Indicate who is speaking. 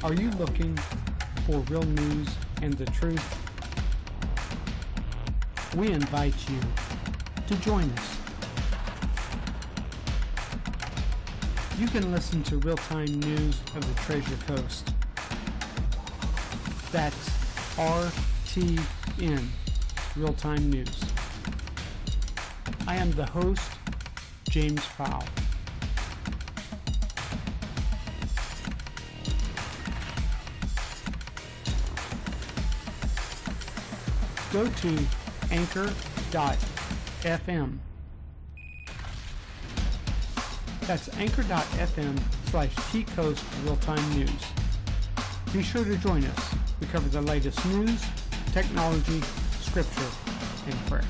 Speaker 1: Are you looking for real news and the truth? We invite you to join us. You can listen to real-time news of the Treasure Coast. That's RTN, Real-Time News. I am the host, James Powell. Go to anchor.fm. That's anchor.fm/T-Coast Real-Time News. Be sure to join us. We cover the latest news, technology, scripture, and prayer.